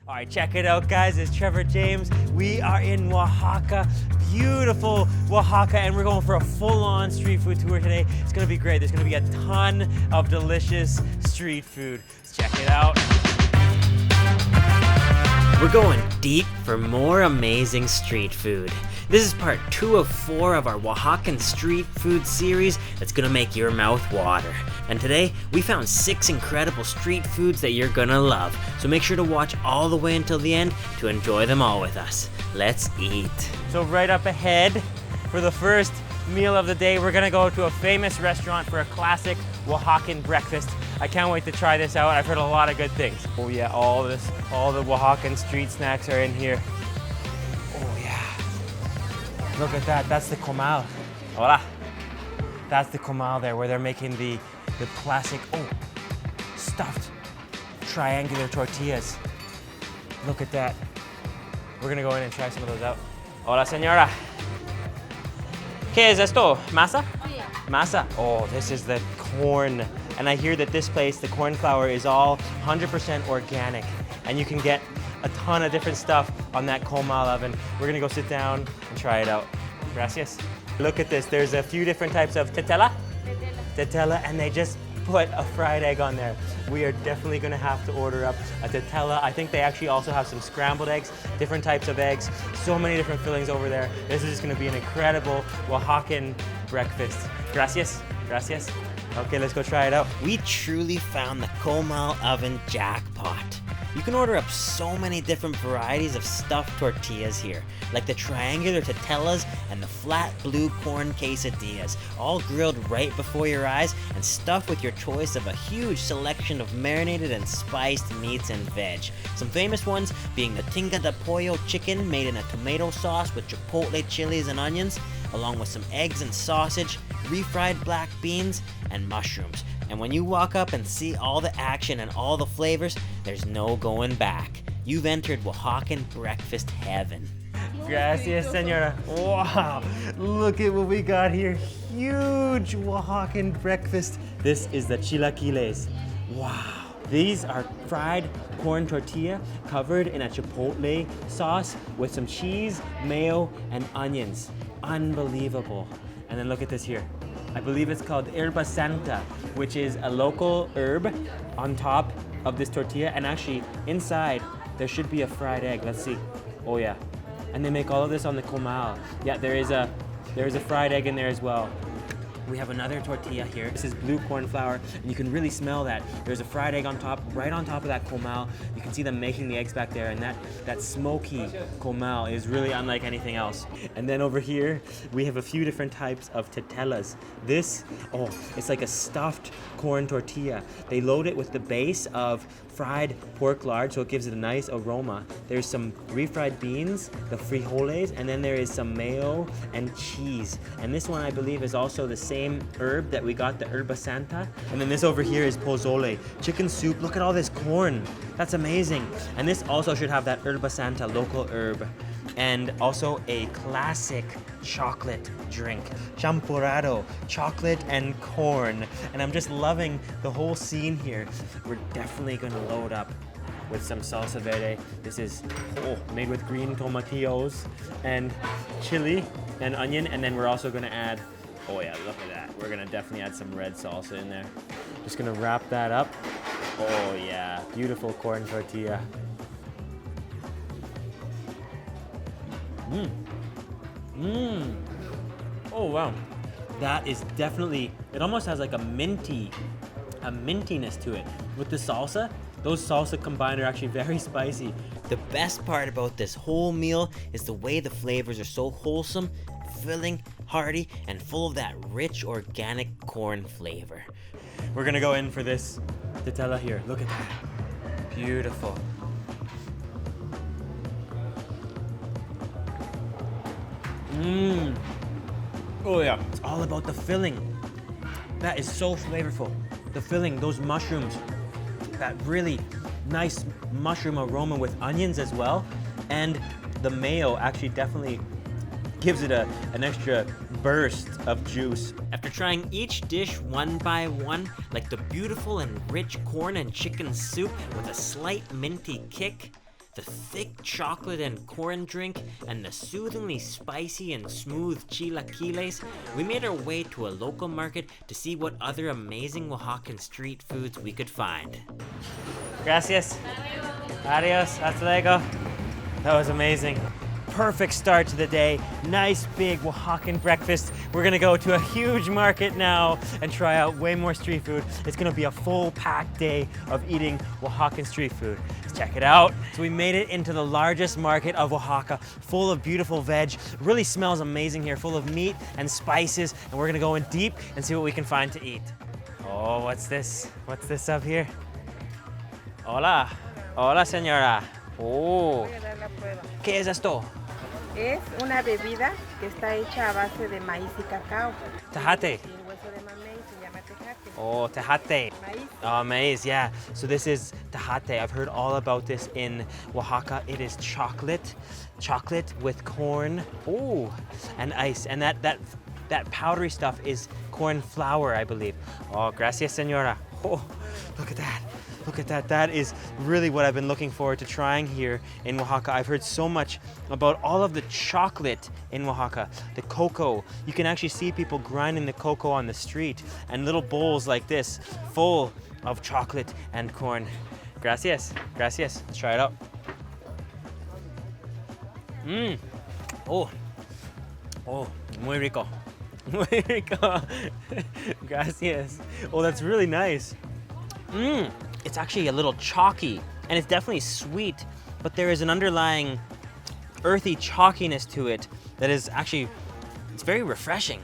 All right, check it out, guys. It's Trevor James. We are in Oaxaca, beautiful Oaxaca, and we're going for a full-on street food tour today. It's gonna be great. There's gonna be a ton of delicious street food. Let's check it out. We're going deep for more amazing street food. This is part 2 of 4 of our Oaxacan street food series that's gonna make your mouth water. And today, we found 6 incredible street foods that you're gonna love. So make sure to watch all the way until the end to enjoy them all with us. Let's eat. So right up ahead, for the first meal of the day, we're gonna go to a famous restaurant for a classic Oaxacan breakfast. I can't wait to try this out. I've heard a lot of good things. Oh yeah, all the Oaxacan street snacks are in here. Oh yeah. Look at that, that's the comal. Hola. That's the comal there, where they're making the classic, stuffed triangular tortillas. Look at that. We're gonna go in and try some of those out. Hola, señora. ¿Qué es esto? ¿Masa? Oh, yeah. Masa. Oh, this is the corn. And I hear that this place, the corn flour, is all 100% organic. And you can get a ton of different stuff on that comal oven. We're gonna go sit down and try it out. Gracias. Look at this. There's a few different types of tetela. Tetela, and they just put a fried egg on there. We are definitely gonna have to order up a tetela. I think they actually also have some scrambled eggs, different types of eggs, so many different fillings over there. This is just gonna be an incredible Oaxacan breakfast. Gracias, gracias. Okay, let's go try it out. We truly found the comal oven jackpot. You can order up so many different varieties of stuffed tortillas here, like the triangular tetelas and the flat blue corn quesadillas, all grilled right before your eyes and stuffed with your choice of a huge selection of marinated and spiced meats and veg. Some famous ones being the tinga de pollo chicken made in a tomato sauce with chipotle chilies and onions, along with some eggs and sausage, refried black beans, and mushrooms. And when you walk up and see all the action and all the flavors, there's no going back. You've entered Oaxacan breakfast heaven. Gracias, señora. Wow, look at what we got here. Huge Oaxacan breakfast. This is the chilaquiles. Wow. These are fried corn tortilla covered in a chipotle sauce with some cheese, mayo, and onions. Unbelievable. And then look at this here. I believe it's called herba santa, which is a local herb on top of this tortilla. And actually, inside, there should be a fried egg. Let's see. Oh yeah. And they make all of this on the comal. Yeah, there is a fried egg in there as well. We have another tortilla here. This is blue corn flour, and you can really smell that. There's a fried egg on top, right on top of that comal. You can see them making the eggs back there, and that smoky comal is really unlike anything else. And then over here, we have a few different types of tetelas. This, it's like a stuffed corn tortilla. They load it with the base of fried pork lard, so it gives it a nice aroma. There's some refried beans, the frijoles, and then there is some mayo and cheese. And this one, I believe, is also the same herb that we got, the herba santa. And then this over here is pozole, chicken soup. Look at all this corn. That's amazing. And this also should have that herba santa local herb. And also a classic chocolate drink, champurrado, chocolate and corn. And I'm just loving the whole scene here. We're definitely gonna load up with some salsa verde. This is made with green tomatillos and chili and onion. And then we're also gonna add, oh yeah, look at that. We're gonna definitely add some red salsa in there. Just gonna wrap that up. Oh yeah, beautiful corn tortilla. Oh wow. That is definitely, it almost has like a mintiness to it. With the salsa, those salsa combined are actually very spicy. The best part about this whole meal is the way the flavors are so wholesome, filling, hearty, and full of that rich organic corn flavor. We're gonna go in for this tetela here. Look at that. Beautiful. Oh yeah, it's all about the filling. That is so flavorful. The filling, those mushrooms, that really nice mushroom aroma with onions as well. And the mayo actually definitely gives it an extra burst of juice. After trying each dish one by one, like the beautiful and rich corn and chicken soup with a slight minty kick, the thick chocolate and corn drink, and the soothingly spicy and smooth chilaquiles, we made our way to a local market to see what other amazing Oaxacan street foods we could find. Gracias. Adios. Hasta luego. That was amazing. Perfect start to the day. Nice big Oaxacan breakfast. We're gonna go to a huge market now and try out way more street food. It's gonna be a full packed day of eating Oaxacan street food. Let's check it out. So we made it into the largest market of Oaxaca, full of beautiful veg. Really smells amazing here, full of meat and spices. And we're gonna go in deep and see what we can find to eat. Oh, what's this? What's this up here? Hola. Hola, señora. Oh. ¿Qué es esto? Es una bebida que está hecha a base de maíz y cacao. Tejate. Y el hueso de mamey se llama tejate. Oh, tejate. Maíz. Oh, maize, yeah. So this is tejate. I've heard all about this in Oaxaca. It is chocolate with corn. Oh, and ice. And that powdery stuff is corn flour, I believe. Oh, gracias, señora. Oh, look at that. Look at that. That is really what I've been looking forward to trying here in Oaxaca. I've heard so much about all of the chocolate in Oaxaca, the cocoa. You can actually see people grinding the cocoa on the street and little bowls like this full of chocolate and corn. Gracias. Gracias. Let's try it out. Oh. Oh, muy rico. Muy rico. Gracias. Oh, that's really nice. It's actually a little chalky, and it's definitely sweet, but there is an underlying earthy chalkiness to it that is actually, it's very refreshing.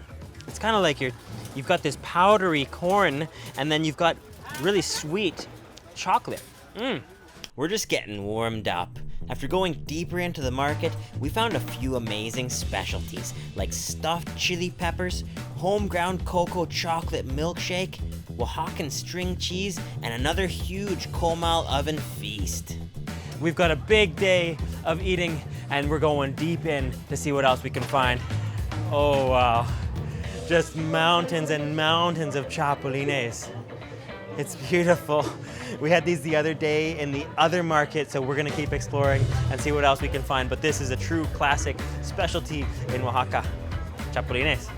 It's kind of like you've got this powdery corn, and then you've got really sweet chocolate. We're just getting warmed up. After going deeper into the market, we found a few amazing specialties, like stuffed chili peppers, home ground cocoa chocolate milkshake, Oaxacan string cheese, and another huge comal oven feast. We've got a big day of eating, and we're going deep in to see what else we can find. Oh, wow. Just mountains and mountains of chapulines. It's beautiful. We had these the other day in the other market, so we're gonna keep exploring and see what else we can find. But this is a true classic specialty in Oaxaca. Chapulines.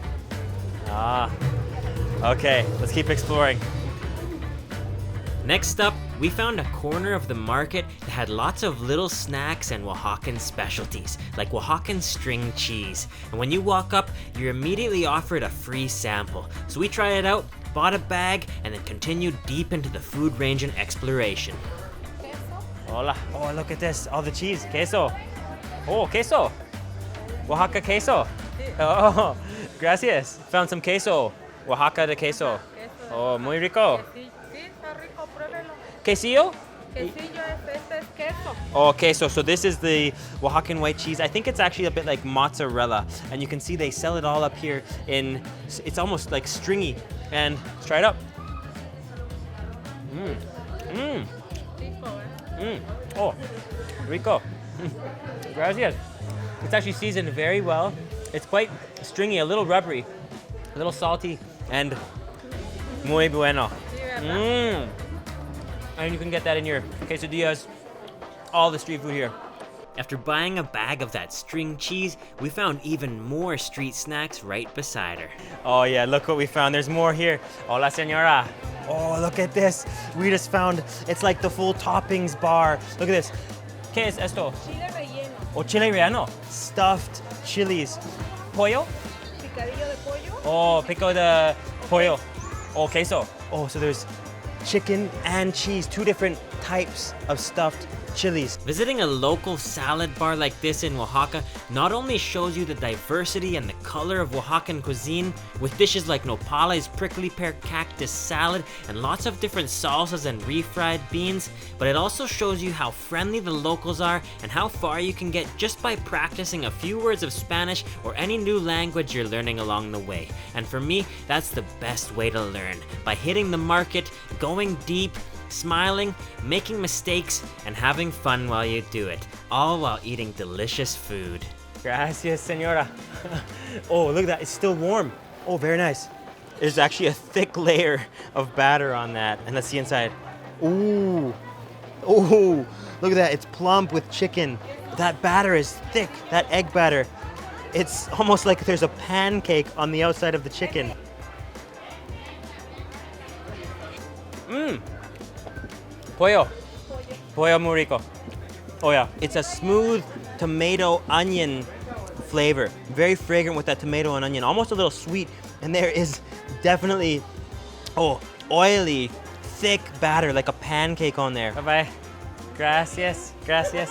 Okay, let's keep exploring. Next up, we found a corner of the market that had lots of little snacks and Oaxacan specialties, like Oaxacan string cheese. And when you walk up, you're immediately offered a free sample. So we tried it out, bought a bag, and then continued deep into the food range and exploration. Hola. Oh, look at this. All the cheese. Queso. Oh, queso. Oaxaca queso. Oh, gracias. Found some queso. Oaxaca de queso. Oh, muy rico. Sí, está rico, pruébelo. Quesillo? Quesillo, este es queso. Oh, queso. So this is the Oaxacan white cheese. I think it's actually a bit like mozzarella. And you can see they sell it all up here in, it's almost like stringy. And let's try it up. Oh, rico. Gracias. It's actually seasoned very well. It's quite stringy, a little rubbery, a little salty, and muy bueno. And you can get that in your quesadillas, all the street food here. After buying a bag of that string cheese, we found even more street snacks right beside her. Oh yeah, look what we found. There's more here. Hola, señora. Oh, look at this. We just found, it's like the full toppings bar. Look at this. ¿Qué es esto? Chile relleno. Oh, chile relleno. Stuffed chilies. Pollo? Picadillo de pollo. Oh, pico de pollo. Oh, queso. Oh, so there's chicken and cheese, two different types of stuffed chilies. Visiting a local salad bar like this in Oaxaca not only shows you the diversity and the color of Oaxacan cuisine, with dishes like nopales prickly pear cactus salad and lots of different salsas and refried beans, but it also shows you how friendly the locals are and how far you can get just by practicing a few words of Spanish or any new language you're learning along the way. And for me, that's the best way to learn, by hitting the market, going deep, smiling, making mistakes, and having fun while you do it, all while eating delicious food. Gracias, señora. Oh, look at that, it's still warm. Oh, very nice. There's actually a thick layer of batter on that, and let's see inside. Ooh, Oh, look at that. It's plump with chicken. That batter is thick, that egg batter. It's almost like there's a pancake on the outside of the chicken. Mmm. Pollo. Pollo muy rico. Oh yeah. It's a smooth tomato onion flavor. Very fragrant with that tomato and onion. Almost a little sweet. And there is definitely, oily, thick batter like a pancake on there. Bye-bye. Gracias. Gracias.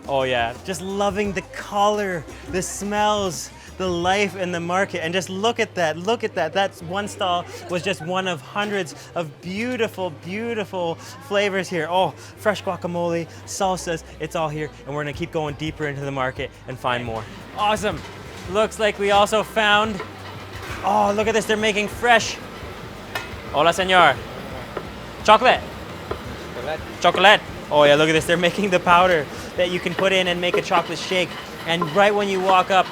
Oh yeah. Just loving the color, the smells, the life in the market, and just look at that, look at that. That's one stall was just one of hundreds of beautiful, beautiful flavors here. Oh, fresh guacamole, salsas, it's all here, and we're gonna keep going deeper into the market and find more. Awesome. Looks like we also found, oh, look at this, they're making fresh. Hola, señor. Chocolate. Chocolate. Oh yeah, look at this, they're making the powder that you can put in and make a chocolate shake. And right when you walk up,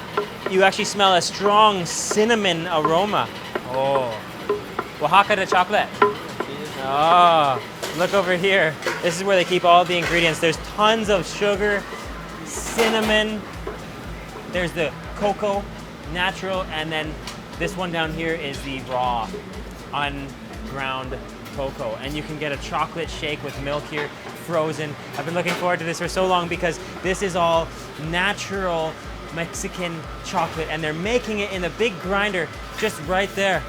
you actually smell a strong cinnamon aroma. Oh, Oaxaca de chocolate. Oh, look over here. This is where they keep all the ingredients. There's tons of sugar, cinnamon. There's the cocoa, natural, and then this one down here is the raw, unground cocoa. And you can get a chocolate shake with milk here, frozen. I've been looking forward to this for so long because this is all natural Mexican chocolate, and they're making it in a big grinder just right there.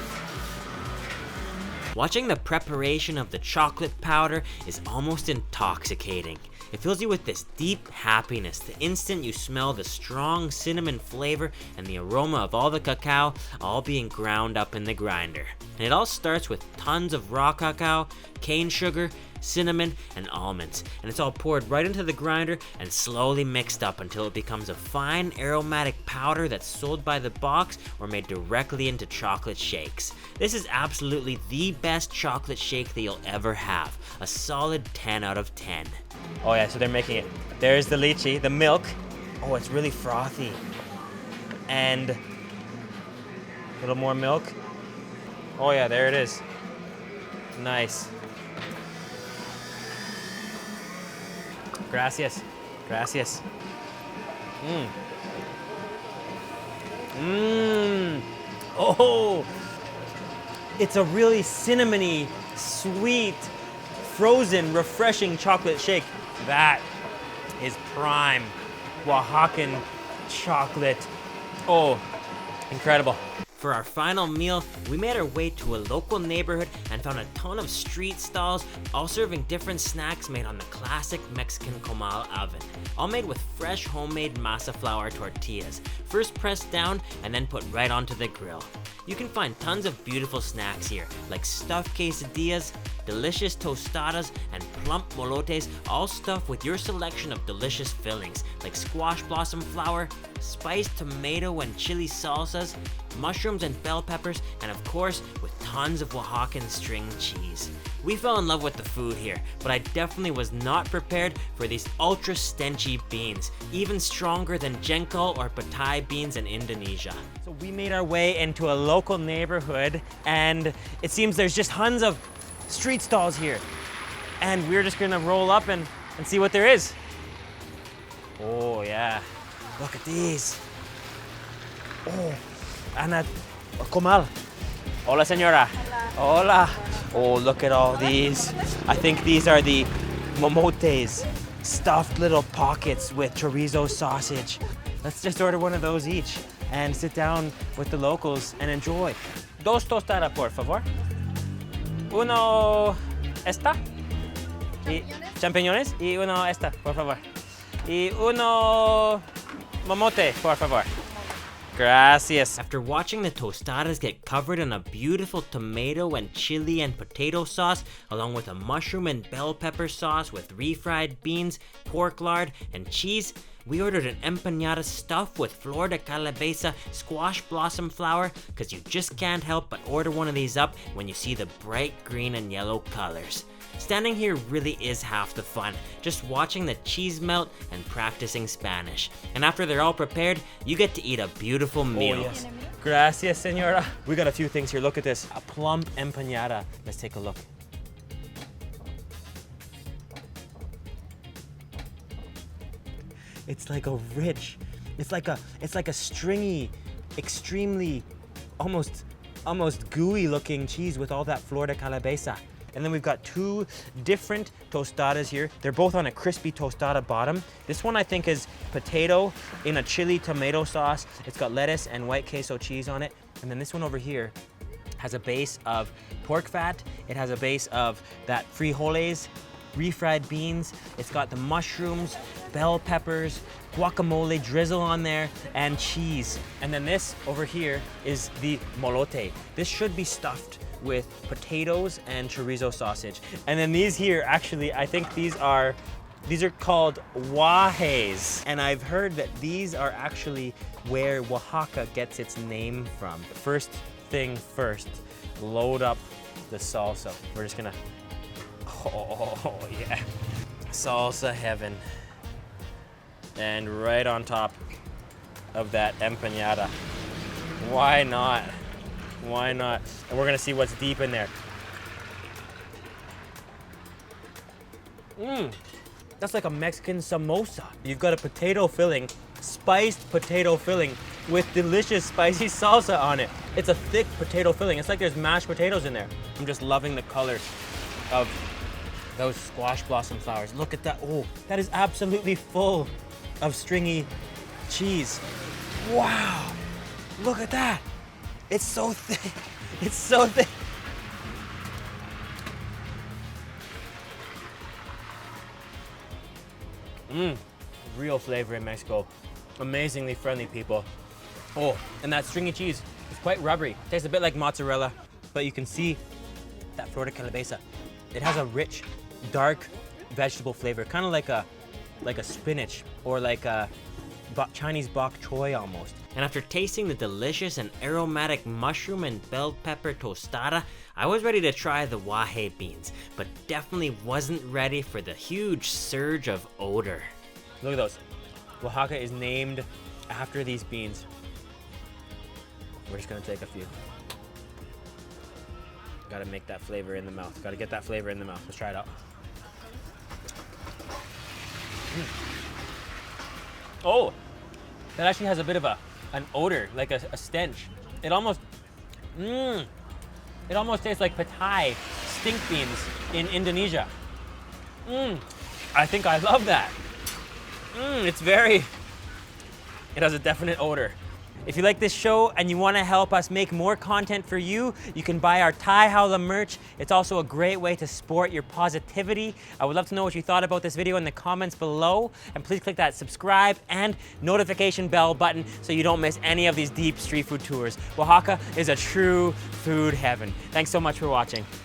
Watching the preparation of the chocolate powder is almost intoxicating. It fills you with this deep happiness the instant you smell the strong cinnamon flavor and the aroma of all the cacao all being ground up in the grinder. And it all starts with tons of raw cacao, cane sugar, cinnamon, and almonds. And it's all poured right into the grinder and slowly mixed up until it becomes a fine aromatic powder that's sold by the box or made directly into chocolate shakes. This is absolutely the best chocolate shake that you'll ever have. A solid 10 out of 10. Oh yeah, so they're making it. There's the lychee, the milk. Oh, it's really frothy. And a little more milk. Oh yeah, there it is. Nice. Gracias. Gracias. Mmm. Mmm. Oh. It's a really cinnamony, sweet, frozen, refreshing chocolate shake. That is prime Oaxacan chocolate. Oh, incredible. For our final meal, we made our way to a local neighborhood and found a ton of street stalls, all serving different snacks made on the classic Mexican comal oven, all made with fresh homemade masa flour tortillas, first pressed down and then put right onto the grill. You can find tons of beautiful snacks here, like stuffed quesadillas, delicious tostadas, and plump molotes, all stuffed with your selection of delicious fillings, like squash blossom flour, spiced tomato and chili salsas, mushrooms and bell peppers, and of course, with tons of Oaxacan string cheese. We fell in love with the food here, but I definitely was not prepared for these ultra stenchy beans, even stronger than jengkol or patay beans in Indonesia. So we made our way into a local neighborhood, and it seems there's just tons of street stalls here. And we're just gonna roll up and see what there is. Oh yeah, look at these. Oh, and a comal. Hola, señora. Hola. Oh, look at all these. I think these are the momotes, stuffed little pockets with chorizo sausage. Let's just order one of those each and sit down with the locals and enjoy. Dos tostadas, por favor. Uno esta. Y champiñones. Y uno esta, por favor. Y uno momote, por favor. Gracias. After watching the tostadas get covered in a beautiful tomato and chili and potato sauce, along with a mushroom and bell pepper sauce with refried beans, pork lard, and cheese, we ordered an empanada stuffed with flor de calabaza squash blossom flour, because you just can't help but order one of these up when you see the bright green and yellow colors. Standing here really is half the fun, just watching the cheese melt and practicing Spanish. And after they're all prepared, you get to eat a beautiful meal. Oh, yes. Gracias, señora. We got a few things here. Look at this. A plum empanada. Let's take a look. It's like a rich, it's like a stringy, extremely, almost gooey looking cheese with all that flor de calabaza. And then we've got two different tostadas here. They're both on a crispy tostada bottom. This one I think is potato in a chili tomato sauce. It's got lettuce and white queso cheese on it. And then this one over here has a base of pork fat. It has a base of that frijoles, refried beans. It's got the mushrooms, bell peppers, guacamole drizzle on there, and cheese. And then this over here is the molote. This should be stuffed with potatoes and chorizo sausage. And then these here, actually, I think these are called guajes. And I've heard that these are actually where Oaxaca gets its name from. First thing first, load up the salsa. We're just gonna, oh yeah. Salsa heaven. And right on top of that empanada. Why not? Why not? And we're gonna see what's deep in there. That's like a Mexican samosa. You've got a potato filling, spiced potato filling with delicious spicy salsa on it. It's a thick potato filling. It's like there's mashed potatoes in there. I'm just loving the color of those squash blossom flowers. Look at that. Oh, that is absolutely full of stringy cheese. Wow, look at that. It's so thick. It's so thick. Real flavor in Mexico. Amazingly friendly people. Oh, and that stringy cheese is quite rubbery. Tastes a bit like mozzarella, but you can see that flor de calabaza. It has a rich, dark vegetable flavor, kind of like a spinach or like a Chinese bok choy almost. And after tasting the delicious and aromatic mushroom and bell pepper tostada, I was ready to try the guaje beans, but definitely wasn't ready for the huge surge of odor. Look at those. Oaxaca is named after these beans. We're just gonna take a few. Gotta make that flavor in the mouth. Gotta get that flavor in the mouth. Let's try it out. Oh, that actually has a bit of an odor, like a stench. It almost tastes like patai, stink beans in Indonesia. I think I love that. It has a definite odor. If you like this show and you want to help us make more content for you, you can buy our Thai Howla merch. It's also a great way to support your positivity. I would love to know what you thought about this video in the comments below. And please click that subscribe and notification bell button so you don't miss any of these deep street food tours. Oaxaca is a true food heaven. Thanks so much for watching.